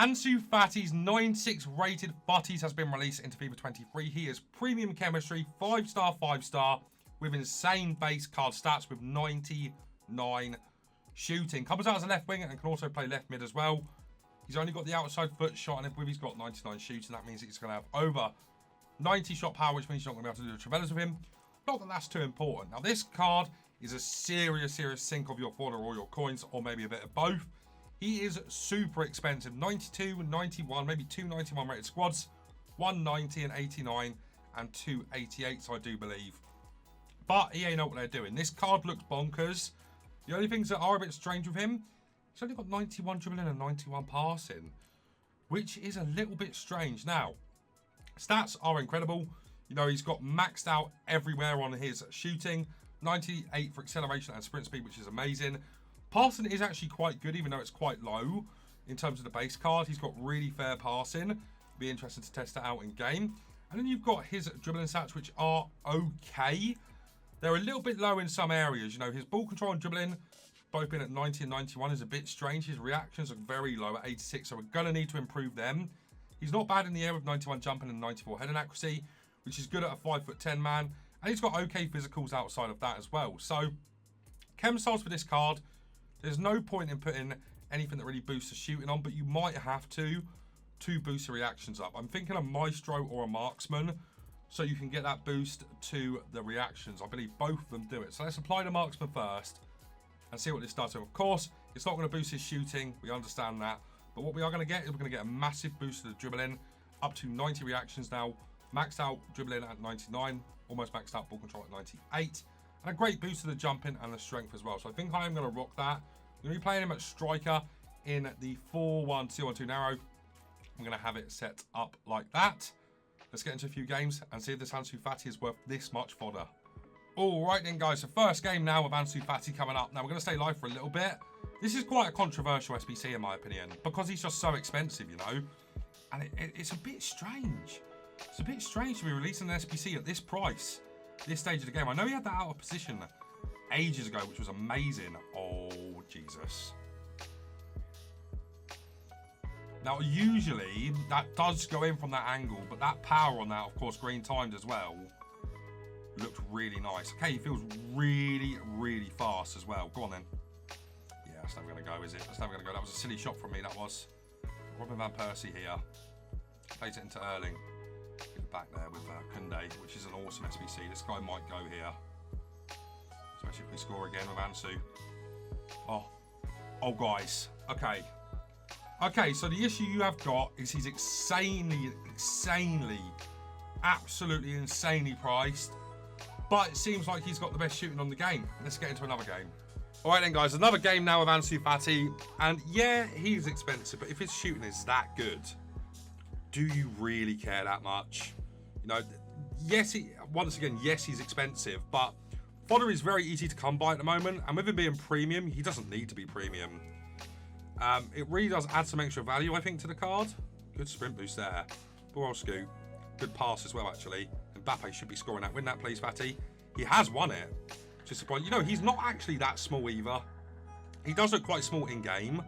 Ansu Fati's 96 rated FUTTIES has been released into FIFA 23. He is premium chemistry, 5-star, 5-star, with insane base card stats with 99 shooting. Comes out as a left wing and can also play left mid as well. He's only got the outside foot shot, and if he's got 99 shooting, that means he's going to have over 90 shot power, which means you're not going to be able to do the Travellas with him. Not that that's too important. Now, this card is a serious sink of your fodder or your coins, or maybe a bit of both. He is super expensive. 92, 91, maybe 291 rated squads, 190 and 89, and 288, I do believe. But EA know what they're doing. This card looks bonkers. The only things that are a bit strange with him, he's only got 91 dribbling and 91 passing, which is a little bit strange. Now, stats are incredible. You know, he's got maxed out everywhere on his shooting. 98 for acceleration and sprint speed, which is amazing. Passing is actually quite good, even though it's quite low in terms of the base card. He's got really fair passing. Be interested to test it out in game. And then you've got his dribbling stats, which are okay. They're a little bit low in some areas. You know, his ball control and dribbling, both being at 90 and 91, is a bit strange. His reactions are very low at 86, so we're going to need to improve them. He's not bad in the air with 91 jumping and 94 heading accuracy, which is good at a 5'10" man. And he's got okay physicals outside of that as well. So, chem styles for this card, there's no point in putting anything that really boosts the shooting on, but you might have to boost the reactions up. I'm thinking a maestro or a marksman, so you can get that boost to the reactions. I believe both of them do it. So let's apply the marksman first and see what this does. So of course, it's not going to boost his shooting. We understand that. But what we are going to get is we're going to get a massive boost to the dribbling, up to 90 reactions now. Maxed out dribbling at 99, almost maxed out ball control at 98. And a great boost to the jumping and the strength as well. So I think I am going to rock that. I'm going to be playing him at striker in the 4-1-2-1-2 narrow. I'm going to have it set up like that. Let's get into a few games and see if this Ansu Fati is worth this much fodder. All right then, guys. So first game now with Ansu Fati coming up. Now we're going to stay live for a little bit. This is quite a controversial SBC in my opinion, because he's just so expensive, you know. And it's a bit strange. It's a bit strange to be releasing an SBC at this price, this stage of the game. I know he had that out of position ages ago, which was amazing. Oh, Jesus. Now, usually, that does go in from that angle, but that power on that, of course, green timed as well, looked really nice. Okay, he feels really, really fast as well. Go on, then. Yeah, that's never going to go, is it? That's never going to go. That was a silly shot from me, that was. Robin Van Persie here. Plays it into Erling. Get it back there with Kunde, which is an awesome SBC. This guy might go here. Especially if we score again with Ansu. Oh, guys. Okay. Okay, so the issue you have got is he's absolutely insanely priced. But it seems like he's got the best shooting on the game. Let's get into another game. All right then, guys, another game now with Ansu Fati. And yeah, he's expensive, but if his shooting is that good, do you really care that much? You know, yes, once again, yes, he's expensive, but fodder is very easy to come by at the moment. And with him being premium, he doesn't need to be premium. It really does add some extra value, I think, to the card. Good sprint boost there. Ball scoot. Good pass as well, actually. Mbappe should be scoring that. Win that, please, Fati. He has won it. Just a point. You know, he's not actually that small either. He does look quite small in game,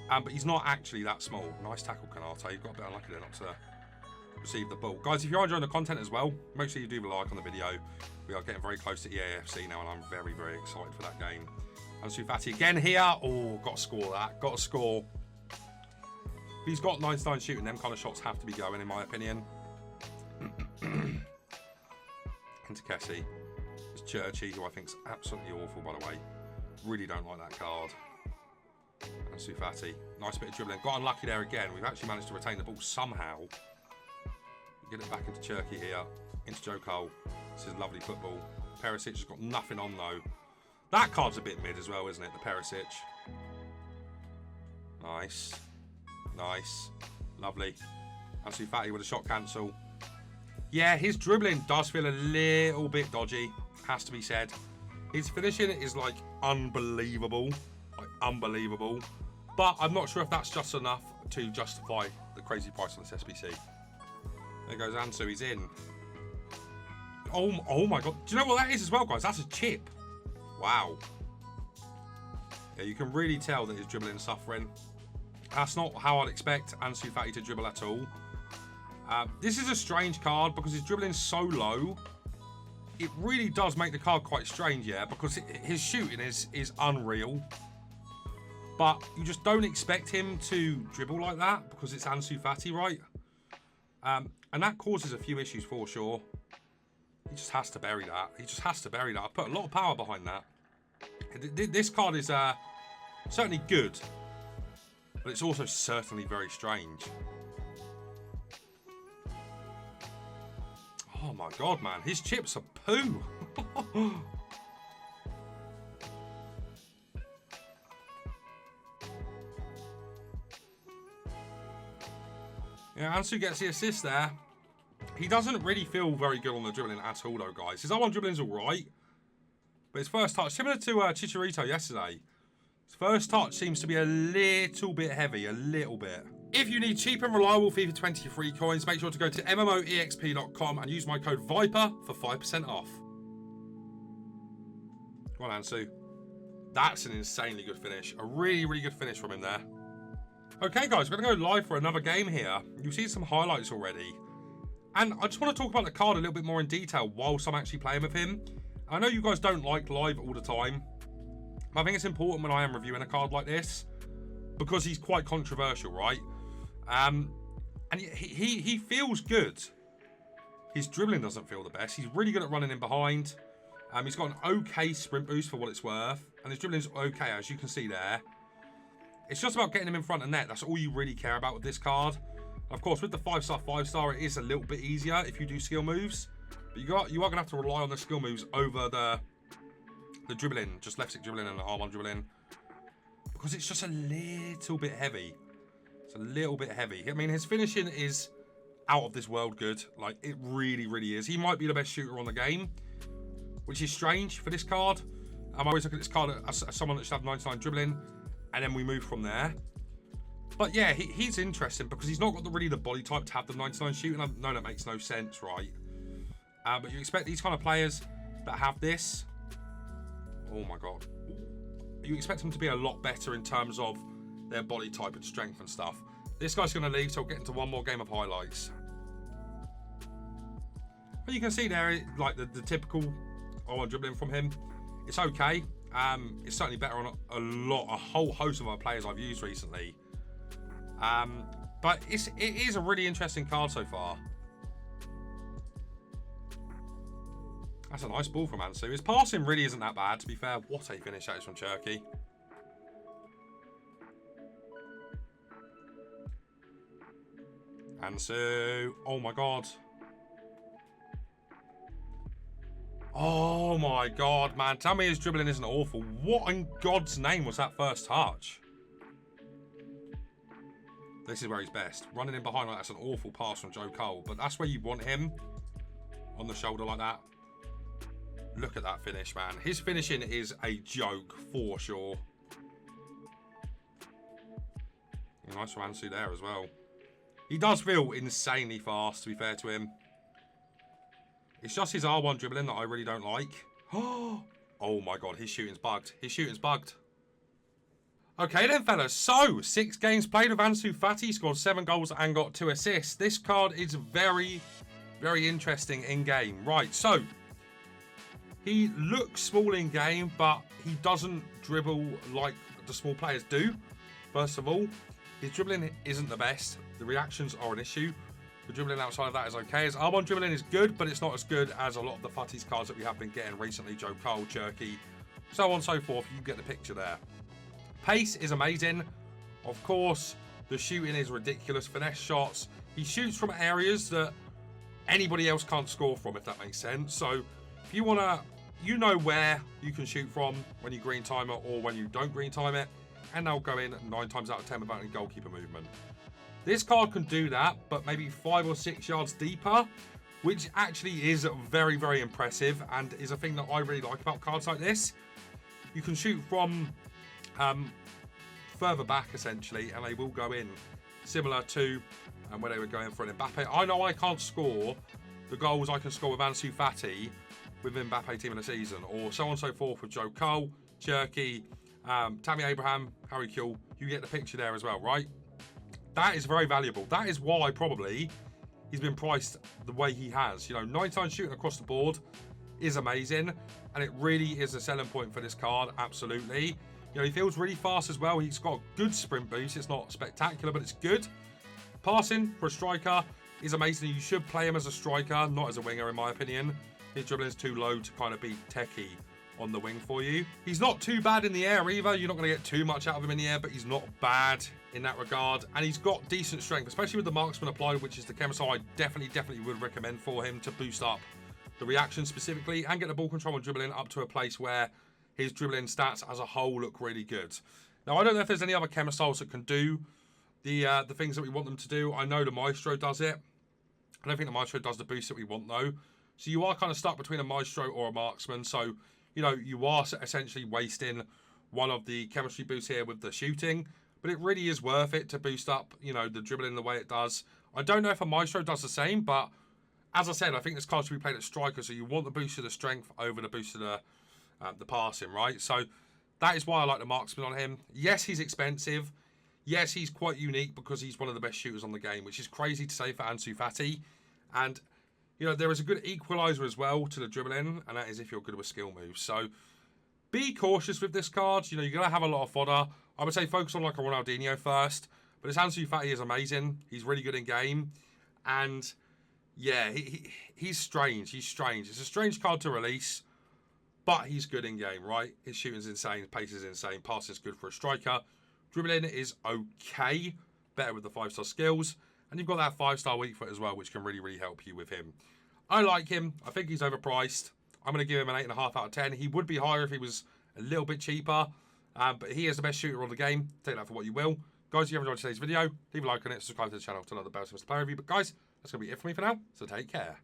but he's not actually that small. Nice tackle, Canate. You've got a bit unlucky there not to receive the ball. Guys, if you're enjoying the content as well, make sure you do like on the video. We are getting very close to EAFC now, and I'm very, very excited for that game. Ansu Fati again here. Oh, got to score that. Got to score. If he's got 99 shooting, them kind of shots have to be going, in my opinion. Into Kessie. It's Churchy, who I think is absolutely awful, by the way. Really don't like that card. Ansu Fati. Nice bit of dribbling. Got unlucky there again. We've actually managed to retain the ball somehow. Get it back into Cherky here. Into Joe Cole. This is lovely football. Perisic has got nothing on, though. That card's a bit mid as well, isn't it? The Perisic. Nice. Nice. Lovely. Ansu Fati with a shot cancel. Yeah, his dribbling does feel a little bit dodgy. Has to be said. His finishing is, like, unbelievable. Like, unbelievable. But I'm not sure if that's just enough to justify the crazy price on this SBC. There goes Ansu. He's in. Oh my God. Do you know what that is as well, guys? That's a chip. Wow. Yeah, you can really tell that his dribbling is suffering. That's not how I'd expect Ansu Fati to dribble at all. This is a strange card because his dribbling so low. It really does make the card quite strange, yeah, because his shooting is unreal. But you just don't expect him to dribble like that because it's Ansu Fati, right? And that causes a few issues for sure. He just has to bury that. He just has to bury that. I've put a lot of power behind that. This card is certainly good, but it's also certainly very strange. Oh my god, man. His chips are poo. Yeah, Ansu gets the assist there. He doesn't really feel very good on the dribbling at all, though, guys. His R1 dribbling's all right, but his first touch, similar to Chicharito yesterday, his first touch seems to be a little bit heavy, a little bit. If you need cheap and reliable FIFA 23 coins, make sure to go to MMOEXP.com and use my code VIPER for 5% off. Come on, Ansu. That's an insanely good finish. A really, really good finish from him there. Okay, guys, we're going to go live for another game here. You've seen some highlights already. And I just want to talk about the card a little bit more in detail whilst I'm actually playing with him. I know you guys don't like live all the time, but I think it's important when I am reviewing a card like this because he's quite controversial, right? And he feels good. His dribbling doesn't feel the best. He's really good at running in behind. He's got an okay sprint boost for what it's worth. And his dribbling's okay, as you can see there. It's just about getting him in front of net. That's all you really care about with this card. Of course, with the 5-star, 5-star, it is a little bit easier if you do skill moves. But you are going to have to rely on the skill moves over the dribbling. Just left stick dribbling and the R1 dribbling. Because it's just a little bit heavy. It's a little bit heavy. I mean, his finishing is out of this world good. Like, it really, really is. He might be the best shooter on the game, which is strange for this card. I always look at this card as someone that should have 99 dribbling, and then we move from there. But yeah, he's interesting because he's not got really the body type to have the 99 shooting. I know that makes no sense, right? But you expect these kind of players that have this. Oh my god. You expect them to be a lot better in terms of their body type and strength and stuff. This guy's going to leave, so we'll get into one more game of highlights. But you can see there, like the typical R1 dribbling from him. It's okay. It's certainly better on a whole host of other players I've used recently. But it is a really interesting card so far. That's a nice ball from Ansu. His passing really isn't that bad, to be fair. What a finish that is from Cherky. Ansu. Oh my god. Oh my god, man. Tell me his dribbling isn't awful. What in God's name was that first touch? This is where he's best. Running in behind like that's an awful pass from Joe Cole. But that's where you want him. On the shoulder like that. Look at that finish, man. His finishing is a joke for sure. Nice from Ansu there as well. He does feel insanely fast, to be fair to him. It's just his R1 dribbling that I really don't like. Oh my god, his shooting's bugged. His shooting's bugged. Okay then, fellas. So, 6 games played with Ansu Fati. Scored 7 goals and got 2 assists. This card is very, very interesting in-game. Right, so he looks small in-game, but he doesn't dribble like the small players do, first of all. His dribbling isn't the best. The reactions are an issue. The dribbling outside of that is okay. His R1 dribbling is good, but it's not as good as a lot of the Futties cards that we have been getting recently. Joe Cole, Cherky, so on and so forth. You get the picture there. Pace is amazing. Of course, the shooting is ridiculous. Finesse shots. He shoots from areas that anybody else can't score from, if that makes sense. So if you want to, you know where you can shoot from when you green time it or when you don't green time it. And they'll go in 9 times out of 10 without any goalkeeper movement. This card can do that, but maybe 5 or 6 yards deeper, which actually is very, very impressive and is a thing that I really like about cards like this. You can shoot from further back, essentially, and they will go in, similar to where they were going for an Mbappe. I know I can't score the goals I can score with Ansu Fati with Mbappe team in the season, or so on and so forth with Joe Cole, Cherky, Tammy Abraham, Harry Kuehl. You get the picture there as well, right? That is very valuable. That is why probably he's been priced the way he has. You know, 99 shooting across the board is amazing, and it really is a selling point for this card, absolutely. You know, he feels really fast as well. He's got a good sprint boost. It's not spectacular, but it's good. Passing for a striker is amazing. You should play him as a striker, not as a winger, in my opinion. His dribbling is too low to kind of be techie on the wing for you. He's not too bad in the air either. You're not going to get too much out of him in the air, but he's not bad in that regard. And he's got decent strength, especially with the marksman applied, which is the chemistry I definitely would recommend for him to boost up the reaction specifically and get the ball control and dribbling up to a place where his dribbling stats as a whole look really good. Now, I don't know if there's any other chemisols that can do the things that we want them to do. I know the Maestro does it. I don't think the Maestro does the boost that we want, though. So you are kind of stuck between a Maestro or a marksman. So, you know, you are essentially wasting one of the chemistry boosts here with the shooting. But it really is worth it to boost up, you know, the dribbling the way it does. I don't know if a Maestro does the same, but as I said, I think this card should be played at striker. So you want the boost of the strength over the boost of the passing, right? So that is why I like the marksman on him. Yes, he's expensive. Yes, he's quite unique because he's one of the best shooters on the game, which is crazy to say for Ansu Fati. And, you know, there is a good equaliser as well to the dribbling, and that is if you're good with skill moves. So be cautious with this card. You know, you're going to have a lot of fodder. I would say focus on like a Ronaldinho first. But this Ansu Fati is amazing. He's really good in game. And, yeah, he's strange. He's strange. It's a strange card to release, but he's good in game, right? His shooting's insane. Pace is insane. Passing's good for a striker. Dribbling is okay, better with the 5-star skills. And you've got that 5-star weak foot as well, which can really help you with him. I like him. I think he's overpriced. I'm going to give him an 8.5 out of 10. He would be higher if he was a little bit cheaper. But he is the best shooter on the game. Take that for what you will. Guys, if you have enjoyed today's video, leave a like on it, subscribe to the channel to know the best to play review. But guys, that's going to be it for me for now. So take care.